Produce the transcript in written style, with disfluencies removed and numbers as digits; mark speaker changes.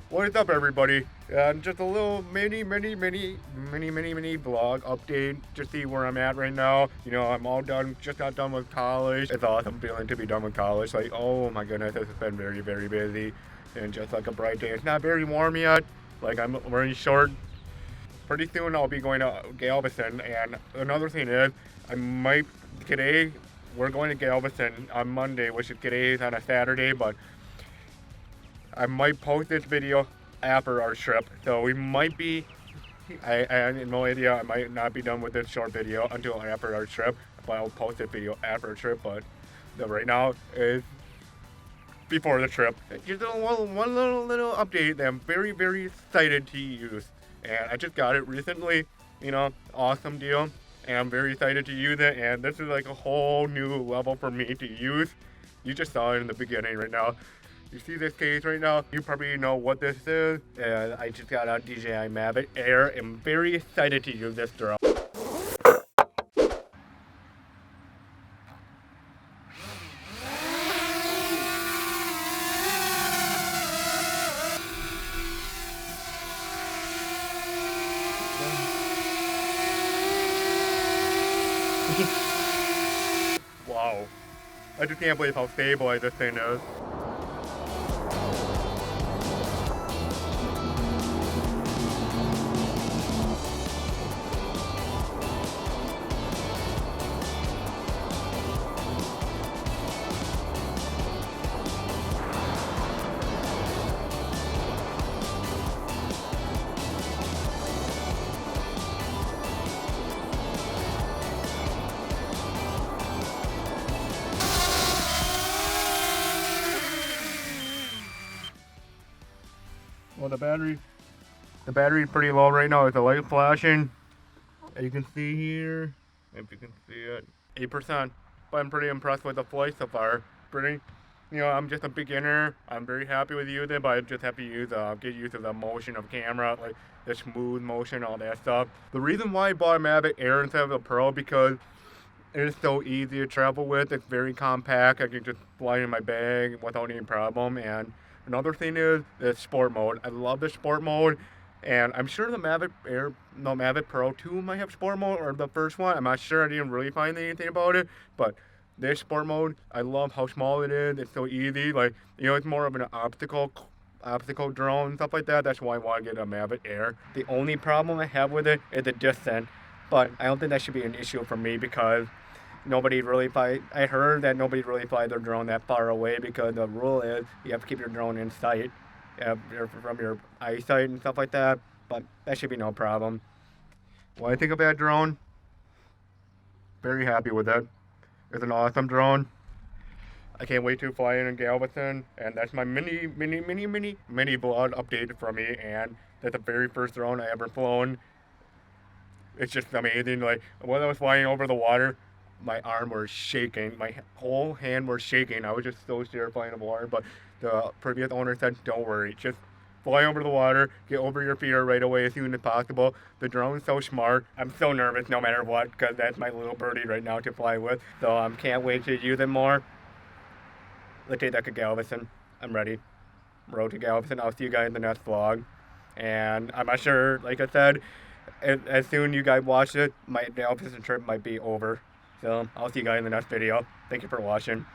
Speaker 1: What is up, everybody? Just a little mini vlog update. Just see where I'm at right now. You know, I'm all done. Just got done with college. It's awesome feeling to be done with college. Like, oh my goodness, this has been very, very busy, and just like a bright day. It's not very warm yet. Like I'm wearing shorts. Pretty soon I'll be going to Galveston. And another thing is, I might today. We're going to Galveston on Monday, which is today is on a Saturday, but I might post this video after our trip, so we might be. I have no idea. I might not be done with this short video until after our trip, but I'll post this video after our trip. But right now is before the trip. Just one little update that I'm very, very excited to use, and I just got it recently. You know, awesome deal, and I'm very excited to use it. And this is like a whole new level for me to use. You just saw it in the beginning right now. You see this case right now? You probably know what this is. I just got a DJI Mavic Air. I'm very excited to use this drone. Wow. I just can't believe how stable this thing is. Well, the battery's pretty low right now. It's a light flashing. As you can see here, if you can see it, 8%. But I'm pretty impressed with the flight so far. I'm just a beginner. I'm very happy with using it, but I just have to get used to the motion of camera, like the smooth motion, all that stuff. The reason why I bought a Mavic Air instead of a Pro because it is so easy to travel with. It's very compact. I can just fly it in my bag without any problem. And another thing is the sport mode. I love the sport mode. And I'm sure the Mavic Pro 2 might have sport mode, or the first one. I'm not sure. I didn't really find anything about it. But this sport mode, I love how small it is. It's so easy. Like, it's more of an obstacle drone, stuff like that. That's why I want to get a Mavic Air. The only problem I have with it is the distance. But I don't think that should be an issue for me because I heard that nobody really flies their drone that far away because the rule is you have to keep your drone in sight from your eyesight and stuff like that. But that should be no problem. What I think of that drone, very happy with it. It's an awesome drone. I can't wait to fly in Galveston, and that's my mini vlog update from me. And that's the very first drone I ever flown. It's just amazing. Like when I was flying over the water, my arm was shaking. My whole hand was shaking. I was just so scared flying over the water. But the previous owner said, "Don't worry, just fly over the water, get over your fear right away as soon as possible." The drone's so smart. I'm so nervous no matter what because that's my little birdie right now to fly with. So I can't wait to use it more. Let's take that to Galveston. I'm ready. Road to Galveston. I'll see you guys in the next vlog. And I'm not sure, like I said, as soon as you guys watch it, my Galveston trip might be over. So I'll see you guys in the next video. Thank you for watching.